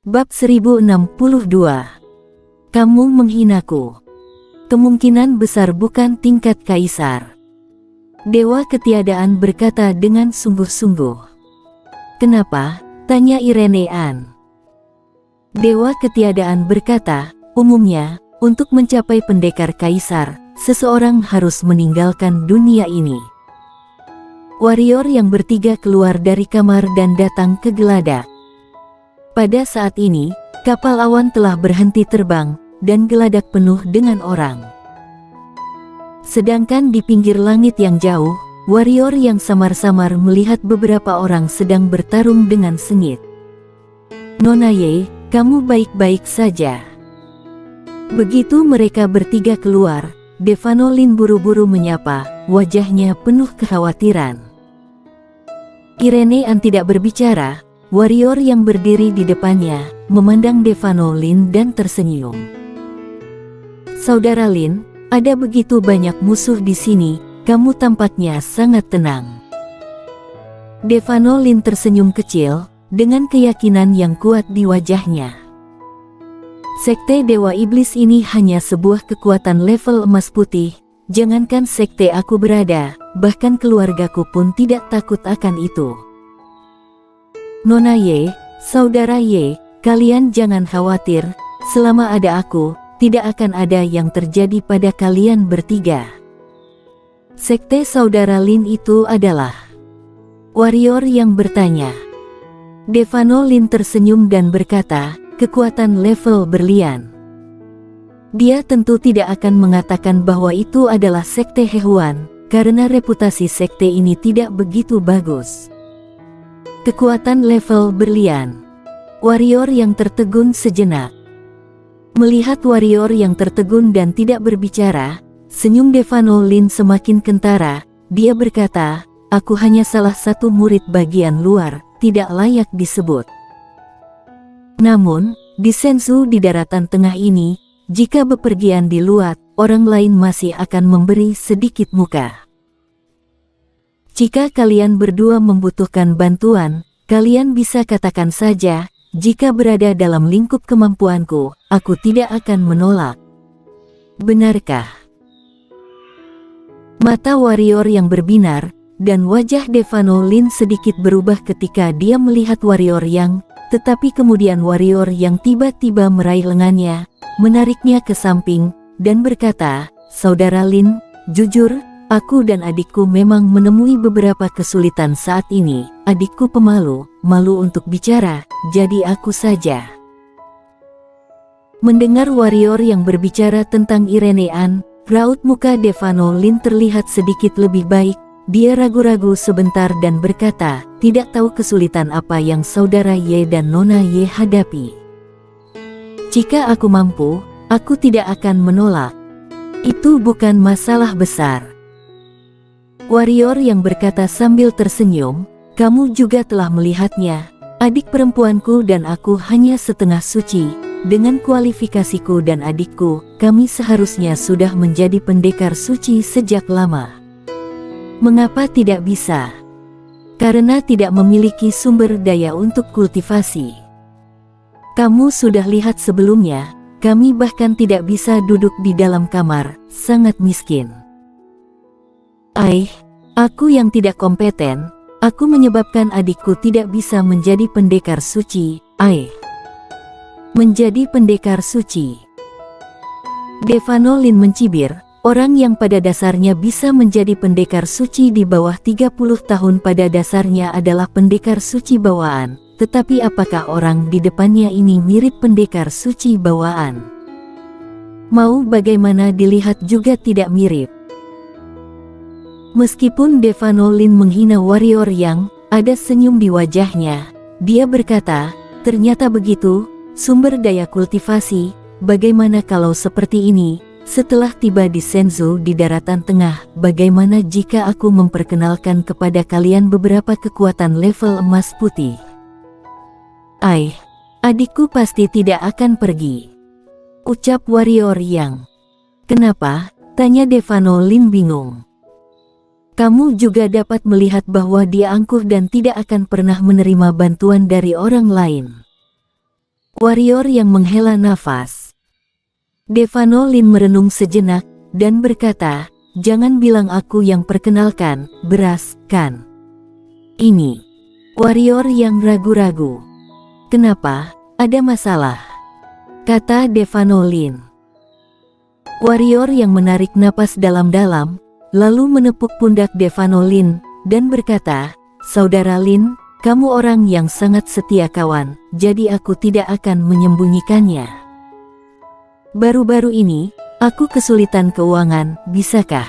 Bab 1062. Kamu menghinaku. Kemungkinan besar bukan tingkat kaisar. Dewa Ketiadaan berkata dengan sungguh-sungguh. Kenapa? Tanya Irene Ann. Dewa Ketiadaan berkata, umumnya, untuk mencapai pendekar kaisar, seseorang harus meninggalkan dunia ini. Warrior yang bertiga keluar dari kamar dan datang ke geladak. Pada saat ini, kapal awan telah berhenti terbang, dan geladak penuh dengan orang. Sedangkan di pinggir langit yang jauh, warrior yang samar-samar melihat beberapa orang sedang bertarung dengan sengit. Nona Ye, kamu baik-baik saja. Begitu mereka bertiga keluar, Devano Lin buru-buru menyapa, wajahnya penuh kekhawatiran. Irene Ann tidak berbicara. Warrior yang berdiri di depannya, memandang Devano Lin dan tersenyum. Saudara Lin, ada begitu banyak musuh di sini, kamu tampaknya sangat tenang. Devano Lin tersenyum kecil, dengan keyakinan yang kuat di wajahnya. Sekte Dewa Iblis ini hanya sebuah kekuatan level emas putih, jangankan sekte aku berada, bahkan keluargaku pun tidak takut akan itu. Nona Ye, Saudara Ye, kalian jangan khawatir, selama ada aku, tidak akan ada yang terjadi pada kalian bertiga. Sekte Saudara Lin itu adalah warrior yang bertanya. Devano Lin tersenyum dan berkata, kekuatan level berlian. Dia tentu tidak akan mengatakan bahwa itu adalah sekte Hehuan, karena reputasi sekte ini tidak begitu bagus. Kekuatan level berlian. Warrior yang tertegun sejenak. Melihat warrior yang tertegun dan tidak berbicara, senyum Devano Lin semakin kentara. Dia berkata, aku hanya salah satu murid bagian luar, tidak layak disebut. Namun, di Senzu di daratan tengah ini, jika bepergian di luar, orang lain masih akan memberi sedikit muka. Jika kalian berdua membutuhkan bantuan, kalian bisa katakan saja, jika berada dalam lingkup kemampuanku, aku tidak akan menolak. Benarkah? Mata warrior yang berbinar, dan wajah Devano Lin sedikit berubah ketika dia melihat warrior yang, tetapi kemudian warrior yang tiba-tiba meraih lengannya, menariknya ke samping, dan berkata, Saudara Lin, jujur, aku dan adikku memang menemui beberapa kesulitan saat ini. Adikku pemalu, malu untuk bicara, jadi aku saja. Mendengar warrior yang berbicara tentang Irene Ann, raut muka Devano Lin terlihat sedikit lebih baik. Dia ragu-ragu sebentar dan berkata, tidak tahu kesulitan apa yang Saudara Ye dan Nona Ye hadapi. Jika aku mampu, aku tidak akan menolak. Itu bukan masalah besar. Warrior yang berkata sambil tersenyum, kamu juga telah melihatnya, adik perempuanku dan aku hanya setengah suci, dengan kualifikasiku dan adikku, kami seharusnya sudah menjadi pendekar suci sejak lama. Mengapa tidak bisa? Karena tidak memiliki sumber daya untuk kultivasi. Kamu sudah lihat sebelumnya, kami bahkan tidak bisa duduk di dalam kamar, sangat miskin. Aku yang tidak kompeten, aku menyebabkan adikku tidak bisa menjadi pendekar suci, menjadi pendekar suci. Devano Lin mencibir, orang yang pada dasarnya bisa menjadi pendekar suci di bawah 30 tahun pada dasarnya adalah pendekar suci bawaan, tetapi apakah orang di depannya ini mirip pendekar suci bawaan? Mau bagaimana dilihat juga tidak mirip. Meskipun Devano Lin menghina warrior yang, ada senyum di wajahnya, dia berkata, ternyata begitu, sumber daya kultivasi, bagaimana kalau seperti ini, setelah tiba di Senzu di daratan tengah, bagaimana jika aku memperkenalkan kepada kalian beberapa kekuatan level emas putih? Adikku pasti tidak akan pergi. Ucap warrior yang. Kenapa? Tanya Devano Lin bingung. Kamu juga dapat melihat bahwa dia angkuh dan tidak akan pernah menerima bantuan dari orang lain. Warrior yang menghela nafas. Devano Lin merenung sejenak dan berkata, "Jangan bilang aku yang perkenalkan, Beras, kan?" Ini. Warrior yang ragu-ragu. "Kenapa? Ada masalah?" kata Devano Lin. Warrior yang menarik napas dalam-dalam, lalu menepuk pundak Devano Lin dan berkata, "Saudara Lin, kamu orang yang sangat setia kawan, jadi aku tidak akan menyembunyikannya. Baru-baru ini, aku kesulitan keuangan, bisakah?"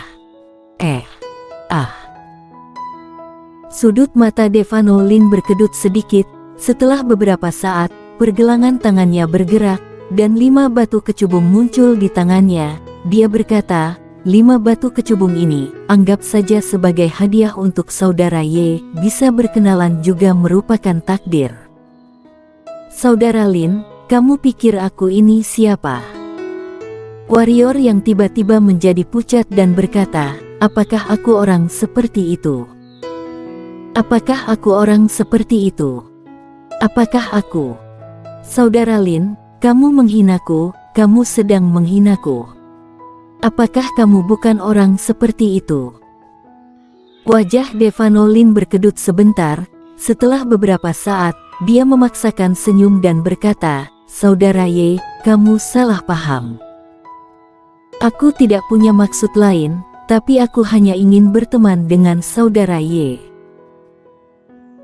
Sudut mata Devano Lin berkedut sedikit. Setelah beberapa saat, pergelangan tangannya bergerak, dan 5 batu kecubung muncul di tangannya. Dia berkata, "5 batu kecubung ini, anggap saja sebagai hadiah untuk saudara Ye, bisa berkenalan juga merupakan takdir." "Saudara Lin, kamu pikir aku ini siapa?" Warrior yang tiba-tiba menjadi pucat dan berkata, "Apakah aku orang seperti itu? Apakah aku orang seperti itu? Apakah aku?" "Saudara Lin, kamu menghinaku, kamu sedang menghinaku. Apakah kamu bukan orang seperti itu?" Wajah Devano Lin berkedut sebentar. Setelah beberapa saat, dia memaksakan senyum dan berkata, "Saudara Ye, kamu salah paham. Aku tidak punya maksud lain, tapi aku hanya ingin berteman dengan saudara Ye.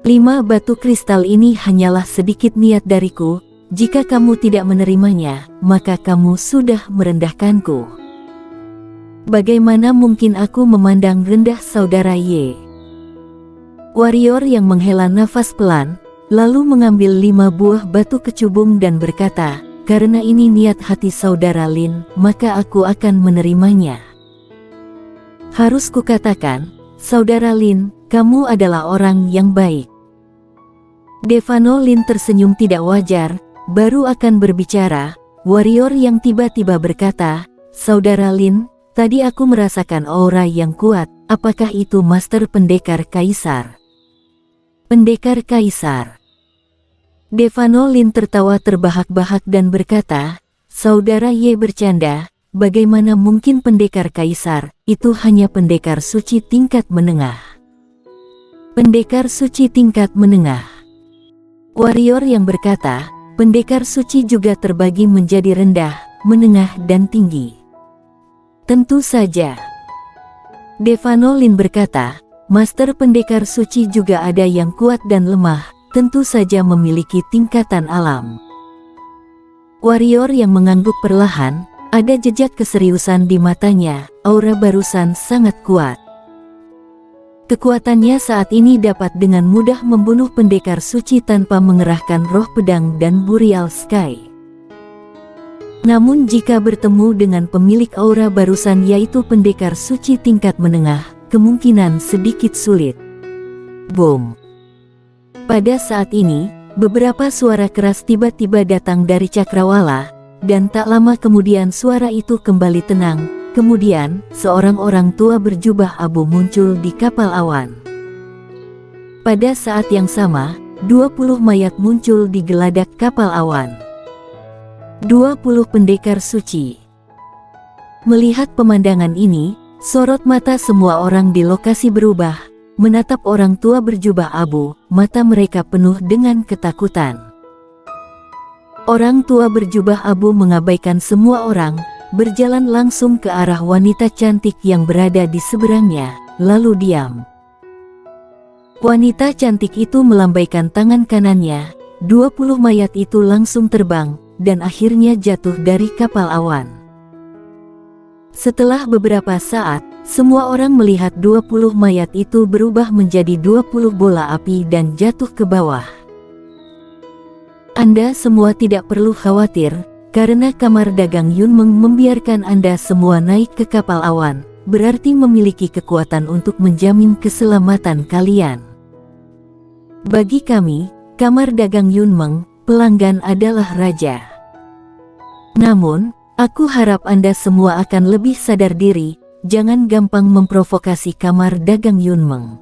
5 batu kristal ini hanyalah sedikit niat dariku. Jika kamu tidak menerimanya, maka kamu sudah merendahkanku. Bagaimana mungkin aku memandang rendah saudara Ye?" Warrior yang menghela nafas pelan, lalu mengambil 5 buah batu kecubung dan berkata, "Karena ini niat hati saudara Lin, maka aku akan menerimanya. Harus kukatakan, saudara Lin, kamu adalah orang yang baik." Devano Lin tersenyum tidak wajar, baru akan berbicara. Warrior yang tiba-tiba berkata, "Saudara Lin, tadi aku merasakan aura yang kuat. Apakah itu Master Pendekar Kaisar?" "Pendekar Kaisar?" Devano Lin tertawa terbahak-bahak dan berkata, "Saudara Ye bercanda, bagaimana mungkin pendekar Kaisar, itu hanya pendekar suci tingkat menengah." "Pendekar suci tingkat menengah?" Warrior yang berkata, "Pendekar suci juga terbagi menjadi rendah, menengah dan tinggi." "Tentu saja." Devano Lin berkata, "Master pendekar suci juga ada yang kuat dan lemah, tentu saja memiliki tingkatan alam." Warrior yang mengangguk perlahan, ada jejak keseriusan di matanya, aura barusan sangat kuat. Kekuatannya saat ini dapat dengan mudah membunuh pendekar suci tanpa mengerahkan roh pedang dan Burial Sky. Namun jika bertemu dengan pemilik aura barusan yaitu pendekar suci tingkat menengah, kemungkinan sedikit sulit. Boom. Pada saat ini, beberapa suara keras tiba-tiba datang dari cakrawala, dan tak lama kemudian suara itu kembali tenang. Kemudian, seorang orang tua berjubah abu muncul di kapal awan. Pada saat yang sama, 20 mayat muncul di geladak kapal awan. 20 pendekar suci. Melihat pemandangan ini, sorot mata semua orang di lokasi berubah, menatap orang tua berjubah abu, mata mereka penuh dengan ketakutan. Orang tua berjubah abu mengabaikan semua orang, berjalan langsung ke arah wanita cantik yang berada di seberangnya, lalu diam. Wanita cantik itu melambaikan tangan kanannya, 20 mayat itu langsung terbang, dan akhirnya jatuh dari kapal awan. Setelah beberapa saat, semua orang melihat 20 mayat itu berubah menjadi 20 bola api dan jatuh ke bawah. Anda semua tidak perlu khawatir, karena Kamar Dagang Yunmeng membiarkan Anda semua naik ke kapal awan, berarti memiliki kekuatan untuk menjamin keselamatan kalian. Bagi kami, Kamar Dagang Yunmeng, pelanggan adalah raja. Namun, aku harap Anda semua akan lebih sadar diri, jangan gampang memprovokasi Kamar Dagang Yunmeng.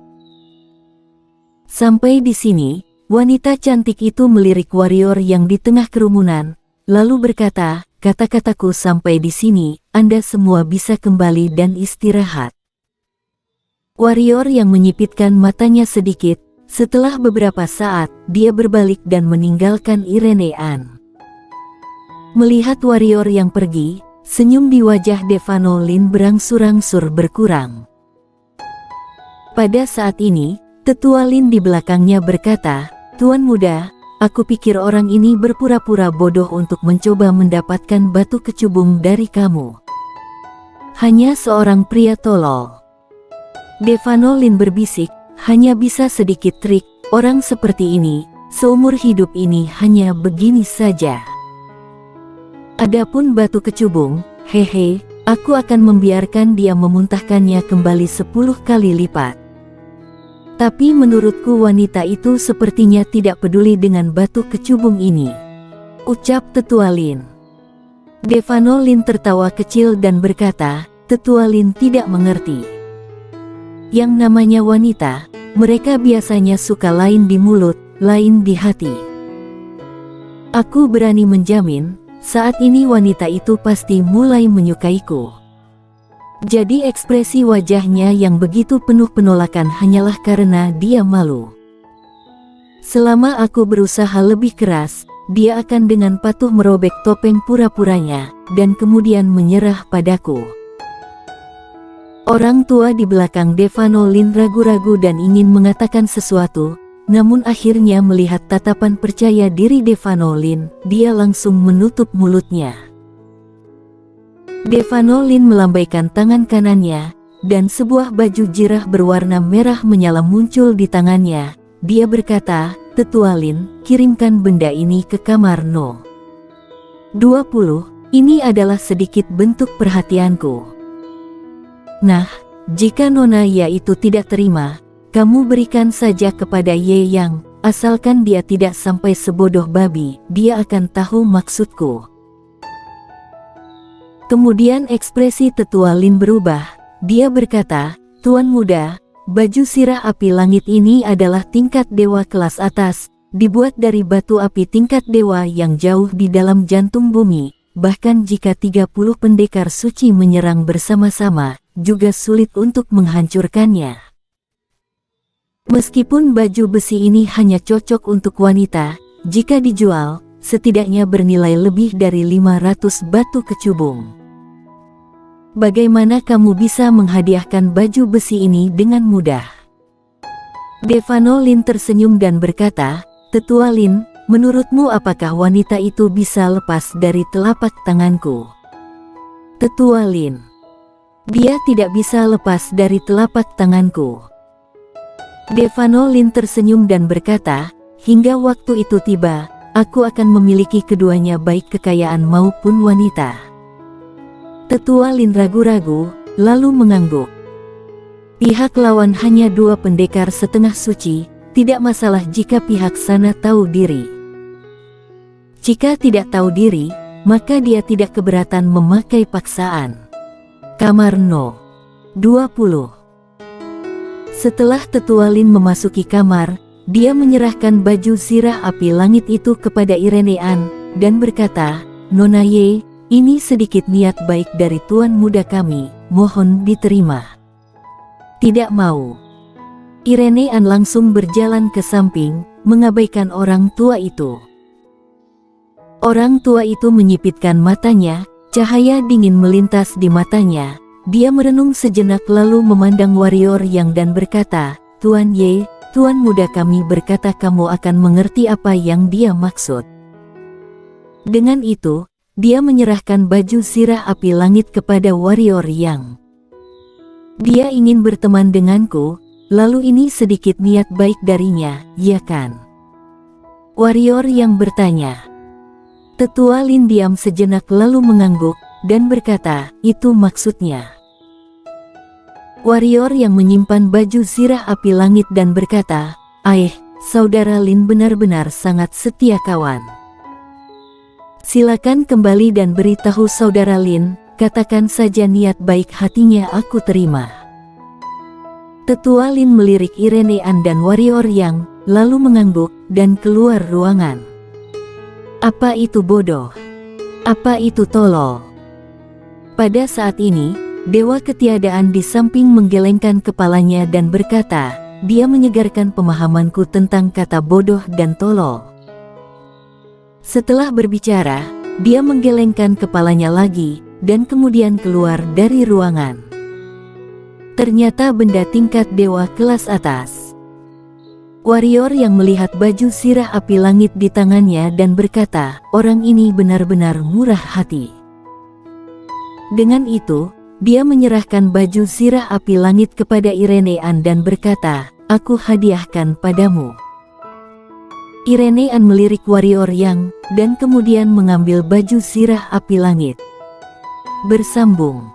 Sampai di sini, Wanita cantik itu melirik warrior yang di tengah kerumunan, lalu berkata, "Kata-kataku sampai di sini, Anda semua bisa kembali dan istirahat." Warrior yang menyipitkan matanya sedikit, setelah beberapa saat, dia berbalik dan meninggalkan Irene Ann. Melihat warrior yang pergi, senyum di wajah Devano Lin berangsur-angsur berkurang. Pada saat ini, Tetua Lin di belakangnya berkata, "Tuan muda, aku pikir orang ini berpura-pura bodoh untuk mencoba mendapatkan batu kecubung dari kamu. Hanya seorang pria tolol." Devano Lin berbisik, "Hanya bisa sedikit trik, orang seperti ini, seumur hidup ini hanya begini saja. Adapun batu kecubung, hehe, aku akan membiarkan dia memuntahkannya kembali 10 kali lipat. Tapi menurutku wanita itu sepertinya tidak peduli dengan batu kecubung ini," ucap Tetua Lin. Devano Lin tertawa kecil dan berkata, "Tetua Lin tidak mengerti. Yang namanya wanita, mereka biasanya suka lain di mulut, lain di hati. Aku berani menjamin, saat ini wanita itu pasti mulai menyukaiku." Jadi ekspresi wajahnya yang begitu penuh penolakan hanyalah karena dia malu. "Selama aku berusaha lebih keras, dia akan dengan patuh merobek topeng pura-puranya, dan kemudian menyerah padaku." Orang tua di belakang Devano Lin ragu-ragu dan ingin mengatakan sesuatu, namun akhirnya melihat tatapan percaya diri Devano Lin, dia langsung menutup mulutnya. Devano Lin melambaikan tangan kanannya, dan sebuah baju jirah berwarna merah menyala muncul di tangannya. Dia berkata, "Tetua Lin, kirimkan benda ini ke kamar No. 20, ini adalah sedikit bentuk perhatianku. Nah, jika Nona Ya itu tidak terima, kamu berikan saja kepada Ye Yang, asalkan dia tidak sampai sebodoh babi, dia akan tahu maksudku." Kemudian ekspresi Tetua Lin berubah, dia berkata, "Tuan muda, baju sirah api langit ini adalah tingkat dewa kelas atas, dibuat dari batu api tingkat dewa yang jauh di dalam jantung bumi, bahkan jika 30 pendekar suci menyerang bersama-sama, juga sulit untuk menghancurkannya. Meskipun baju besi ini hanya cocok untuk wanita, jika dijual, setidaknya bernilai lebih dari 500 batu kecubung. Bagaimana kamu bisa menghadiahkan baju besi ini dengan mudah?" Devano Lin tersenyum dan berkata, "Tetua Lin, menurutmu apakah wanita itu bisa lepas dari telapak tanganku?" Tetua Lin, "Dia tidak bisa lepas dari telapak tanganku." Devano Lin tersenyum dan berkata, "Hingga waktu itu tiba, aku akan memiliki keduanya baik kekayaan maupun wanita." Tetua Lin ragu-ragu, lalu mengangguk. Pihak lawan hanya 2 pendekar setengah suci, tidak masalah jika pihak sana tahu diri. Jika tidak tahu diri, maka dia tidak keberatan memakai paksaan. Kamar No. 20. Setelah Tetua Lin memasuki kamar, dia menyerahkan baju sirah api langit itu kepada Irene Ann, dan berkata, "Nona Ye, ini sedikit niat baik dari tuan muda kami, mohon diterima." "Tidak mau." Irene Ann langsung berjalan ke samping, mengabaikan orang tua itu. Orang tua itu menyipitkan matanya, cahaya dingin melintas di matanya. Dia merenung sejenak lalu memandang warrior yang dan berkata, "Tuan Ye, tuan muda kami berkata kamu akan mengerti apa yang dia maksud." Dengan itu, dia menyerahkan baju sirah api langit kepada warrior yang. "Dia ingin berteman denganku, lalu ini sedikit niat baik darinya, ya kan?" Warrior yang bertanya. Tetua Lin diam sejenak lalu mengangguk, dan berkata, "Itu maksudnya." Warrior yang menyimpan baju sirah api langit dan berkata, Saudara Lin benar-benar sangat setia kawan. Silakan kembali dan beritahu Saudara Lin, katakan saja niat baik hatinya aku terima." Tetua Lin melirik Irene Ann dan warrior yang, lalu mengangguk dan keluar ruangan. Apa itu bodoh? Apa itu tolol? Pada saat ini, Dewa Ketiadaan di samping menggelengkan kepalanya dan berkata, dia menyegarkan pemahamanku tentang kata bodoh dan tolol. Setelah berbicara, dia menggelengkan kepalanya lagi, dan kemudian keluar dari ruangan. Ternyata benda tingkat dewa kelas atas. Warrior yang melihat baju sirah api langit di tangannya dan berkata, orang ini benar-benar murah hati. Dengan itu, dia menyerahkan baju sirah api langit kepada Irenean dan berkata, aku hadiahkan padamu. Irenean melirik warrior yang, dan kemudian mengambil baju sirah api langit. Bersambung.